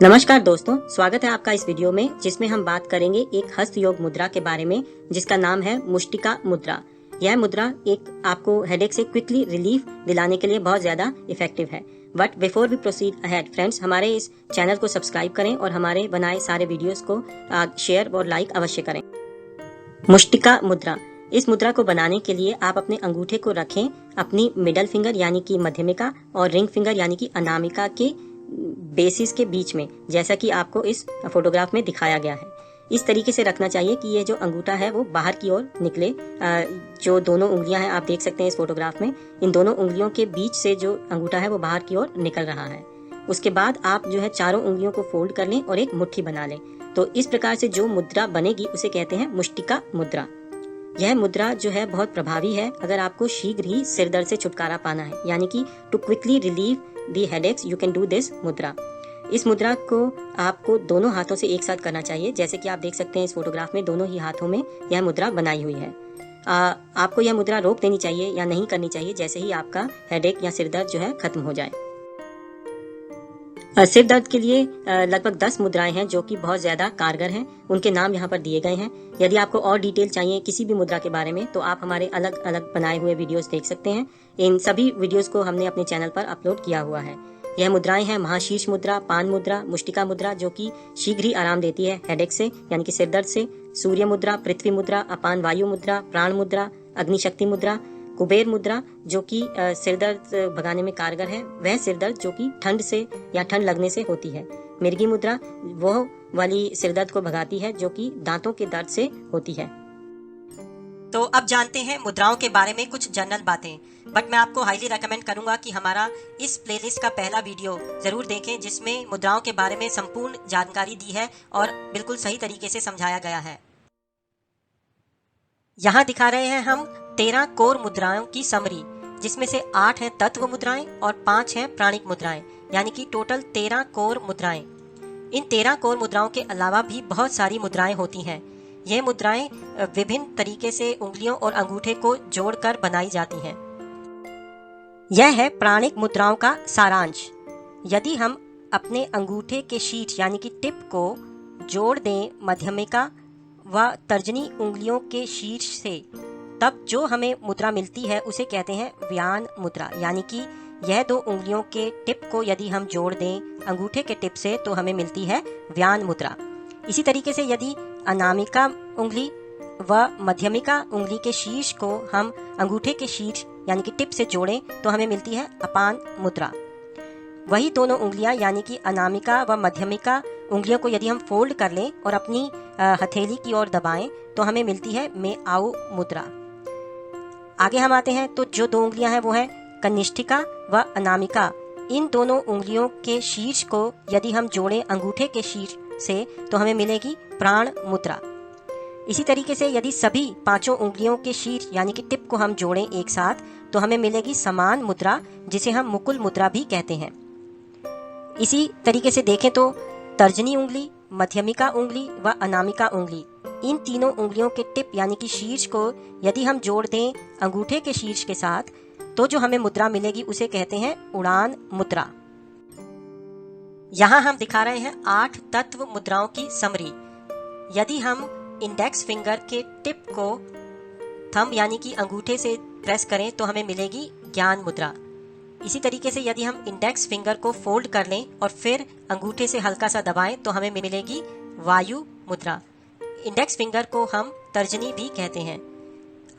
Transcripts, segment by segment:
नमस्कार दोस्तों, स्वागत है आपका इस वीडियो में जिसमें हम बात करेंगे एक हस्त योग मुद्रा के बारे में जिसका नाम है मुष्टिका मुद्रा। यह मुद्रा एक आपको हेडेक से क्विकली रिलीफ दिलाने के लिए बहुत ज्यादा इफेक्टिव है। But before we proceed ahead friends, हमारे इस चैनल को सब्सक्राइब करें और हमारे बनाए सारे वीडियोस को शेयर और लाइक अवश्य करें। मुष्टिका मुद्रा, इस मुद्रा को बनाने के लिए आप अपने अंगूठे को रखें अपनी मिडल फिंगर यानी कि मध्यमिका और रिंग फिंगर यानी कि अनामिका के बेसिस के बीच में, जैसा कि आपको इस फोटोग्राफ में दिखाया गया है। इस तरीके से रखना चाहिए कि ये जो अंगूठा है वो बाहर की ओर निकले। जो दोनों उंगलियां हैं आप देख सकते हैं इस फोटोग्राफ में, इन दोनों उंगलियों के बीच से जो अंगूठा है वो बाहर की ओर निकल रहा है। उसके बाद आप जो है चारों उंगलियों को फोल्ड कर लें और एक मुट्ठी बना लें। तो इस प्रकार से जो मुद्रा बनेगी उसे कहते हैं मुष्टिका मुद्रा। यह मुद्रा जो है बहुत प्रभावी है अगर आपको शीघ्र ही सिर दर्द से छुटकारा पाना है, यानी कि to quickly relieve the headaches you can do this mudra. इस मुद्रा को आपको दोनों हाथों से एक साथ करना चाहिए, जैसे कि आप देख सकते हैं इस फोटोग्राफ में दोनों ही हाथों में यह मुद्रा बनाई हुई है। आपको यह मुद्रा रोक देनी चाहिए या नहीं करनी चाहिए जैसे ही आपका हेडेक या सिर दर्द जो है खत्म हो जाए। सिर दर्द के लिए लगभग 10 मुद्राएं हैं जो कि बहुत ज्यादा कारगर हैं। उनके नाम यहाँ पर दिए गए हैं। यदि आपको और डिटेल चाहिए किसी भी मुद्रा के बारे में तो आप हमारे अलग अलग बनाए हुए वीडियोस देख सकते हैं। इन सभी वीडियोस को हमने अपने चैनल पर अपलोड किया हुआ है। यह मुद्राएं हैं महाशीर्ष मुद्रा, पान मुद्रा, मुष्टिका मुद्रा जो कि शीघ्र ही आराम देती है हेडेक से यानी कि सिर दर्द से, सूर्य मुद्रा, पृथ्वी मुद्रा, अपान वायु मुद्रा, प्राण मुद्रा, अग्निशक्ति मुद्रा, कुबेर मुद्रा जो कि सिर दर्द भगाने में कारगर है, वह सिर दर्द जो कि ठंड से या ठंड लगने से होती है। मिर्गी मुद्रा वो वाली सिर दर्द को भगाती है जो कि दांतों के दर्द से होती है। तो अब जानते हैं मुद्राओं के बारे में कुछ जनरल बातें। बट मैं आपको हाईली रेकमेंड करूंगा कि हमारा इस प्लेलिस्ट का पहला वीडियो जरूर देखें जिसमें मुद्राओं के बारे में संपूर्ण जानकारी दी है और बिल्कुल सही तरीके से समझाया गया है। यहाँ दिखा रहे हैं हम 13 कोर मुद्राओं की समरी, जिसमें से 8 हैं तत्व मुद्राएं और 5 हैं प्राणिक मुद्राएं, यानी कि टोटल 13 कोर मुद्राएं। इन 13 कोर मुद्राओं के अलावा भी बहुत सारी मुद्राएं होती हैं। यह मुद्राएं विभिन्न तरीके से उंगलियों और अंगूठे को जोड़कर बनाई जाती हैं। यह है प्राणिक मुद्राओं का सारांश। यदि हम अपने अंगूठे के शीर्ष यानी कि टिप को जोड़ दें मध्यमिका व तर्जनी उंगलियों के शीर्ष से, तब जो हमें मुद्रा मिलती है उसे कहते हैं व्यान मुद्रा, यानी कि यह दो उंगलियों के टिप को यदि हम जोड़ दें अंगूठे के टिप से तो हमें मिलती है व्यान मुद्रा। इसी तरीके से यदि अनामिका उंगली व मध्यमिका उंगली के शीर्ष को हम अंगूठे के शीर्ष यानी कि टिप से जोड़ें तो हमें मिलती है अपान मुद्रा। वही दोनों उंगलियां यानी कि अनामिका व मध्यमिका उंगलियों को यदि हम फोल्ड कर लें और अपनी हथेली की ओर दबाएं तो हमें मिलती है मेआऊ मुद्रा। आगे हम आते हैं तो जो दो उंगलियां हैं वो है कनिष्ठिका व अनामिका। इन दोनों उंगलियों के शीर्ष को यदि हम जोड़ें अंगूठे के शीर्ष से तो हमें मिलेगी प्राण मुद्रा। इसी तरीके से यदि सभी पांचों उंगलियों के शीर्ष यानी कि टिप को हम जोड़ें एक साथ तो हमें मिलेगी समान मुद्रा, जिसे हम मुकुल मुद्रा भी कहते हैं। इसी तरीके से देखें तो तर्जनी उंगली, मध्यमिका उंगली व अनामिका उंगली, इन तीनों उंगलियों के टिप यानी कि शीर्ष को यदि हम जोड़ दें अंगूठे के शीर्ष के साथ तो जो हमें मुद्रा मिलेगी उसे कहते हैं उड़ान मुद्रा। यहाँ हम दिखा रहे हैं 8 तत्व मुद्राओं की समरी। यदि हम इंडेक्स फिंगर के टिप को थंब यानी कि अंगूठे से प्रेस करें तो हमें मिलेगी ज्ञान मुद्रा। इसी तरीके से यदि हम इंडेक्स फिंगर को फोल्ड कर लें और फिर अंगूठे से हल्का सा दबाएं तो हमें मिलेगी वायु मुद्रा। इंडेक्स फिंगर को हम तर्जनी भी कहते हैं।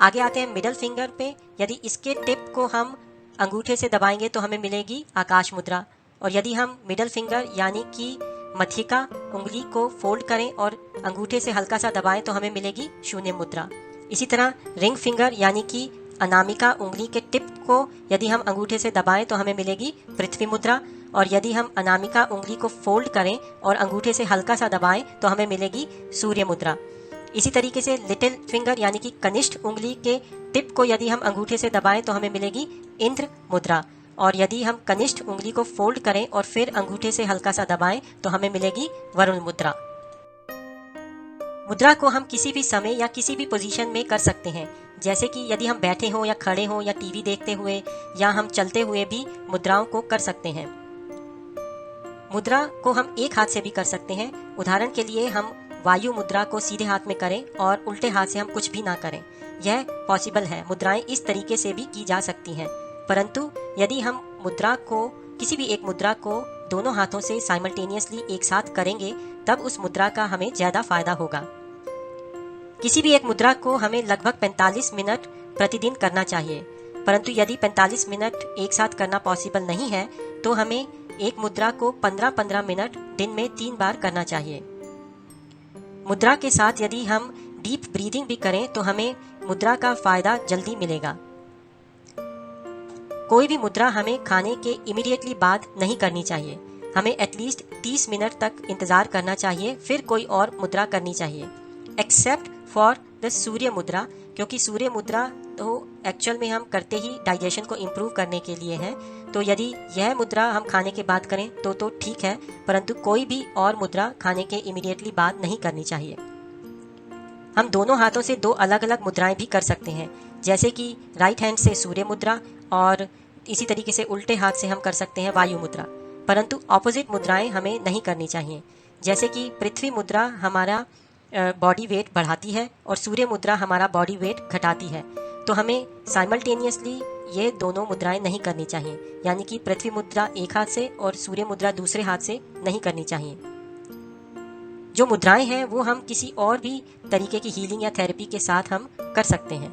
आगे आते हैं मिडल फिंगर पे। यदि इसके टिप को हम अंगूठे से दबाएंगे तो हमें मिलेगी आकाश मुद्रा। और यदि हम मिडल फिंगर यानी कि मध्यिका उंगली को फोल्ड करें और अंगूठे से हल्का सा दबाएं तो हमें मिलेगी शून्य मुद्रा। इसी तरह रिंग फिंगर यानी कि अनामिका उंगली के टिप को यदि हम अंगूठे से दबाएं तो हमें मिलेगी पृथ्वी मुद्रा। और यदि हम अनामिका उंगली को फोल्ड करें और अंगूठे से हल्का सा दबाएं तो हमें मिलेगी सूर्य मुद्रा। इसी तरीके से लिटिल फिंगर यानी कि कनिष्ठ उंगली के टिप को यदि हम अंगूठे से दबाएं तो हमें मिलेगी इंद्र मुद्रा। और यदि हम कनिष्ठ उंगली को फोल्ड करें और फिर अंगूठे से हल्का सा दबाएं तो हमें मिलेगी वरुण मुद्रा। मुद्रा को हम किसी भी समय या किसी भी पोजीशन में कर सकते हैं, जैसे कि यदि हम बैठे हों या खड़े हों या टीवी देखते हुए या हम चलते हुए भी मुद्राओं को कर सकते हैं। मुद्रा को हम एक हाथ से भी कर सकते हैं। उदाहरण के लिए हम वायु मुद्रा को सीधे हाथ में करें और उल्टे हाथ से हम कुछ भी ना करें, यह पॉसिबल है। मुद्राएं इस तरीके से भी की जा सकती हैं। परंतु यदि हम किसी भी एक मुद्रा को दोनों हाथों से साइमल्टेनियसली एक साथ करेंगे, तब उस मुद्रा का हमें ज्यादा फायदा होगा। किसी भी एक मुद्रा को हमें लगभग 45 मिनट प्रतिदिन करना चाहिए। परंतु यदि 45 मिनट एक साथ करना पॉसिबल नहीं है, तो हमें एक मुद्रा को 15-15 मिनट दिन में 3 बार करना चाहिए। मुद्रा के साथ यदि हम डीप ब्रीदिंग भी करें तो हमें मुद्रा का फायदा जल्दी मिलेगा। कोई भी मुद्रा हमें खाने के इमीडिएटली बाद नहीं करनी चाहिए। हमें एटलीस्ट 30 मिनट तक इंतजार करना चाहिए, फिर कोई और मुद्रा करनी चाहिए, एक्सेप्ट फॉर द सूर्य मुद्रा, क्योंकि सूर्य मुद्रा तो एक्चुअल में हम करते ही डाइजेशन को इम्प्रूव करने के लिए है। तो यदि यह मुद्रा हम खाने के बाद करें तो ठीक है, परंतु कोई भी और मुद्रा खाने के इमीडिएटली बाद नहीं करनी चाहिए। हम दोनों हाथों से 2 अलग अलग मुद्राएं भी कर सकते हैं, जैसे कि राइट हैंड से सूर्य मुद्रा और इसी तरीके से उल्टे हाथ से हम कर सकते हैं वायु मुद्रा। परंतु ऑपोजिट मुद्राएं हमें नहीं करनी चाहिए। जैसे कि पृथ्वी मुद्रा हमारा बॉडी वेट बढ़ाती है और सूर्य मुद्रा हमारा बॉडी वेट घटाती है। तो हमें साइमल्टेनियसली ये दोनों मुद्राएं नहीं करनी चाहिए, यानी कि पृथ्वी मुद्रा एक हाथ से और सूर्य मुद्रा दूसरे हाथ से नहीं करनी चाहिए। जो मुद्राएं हैं वो हम किसी और भी तरीके की हीलिंग या थेरेपी के साथ हम कर सकते हैं।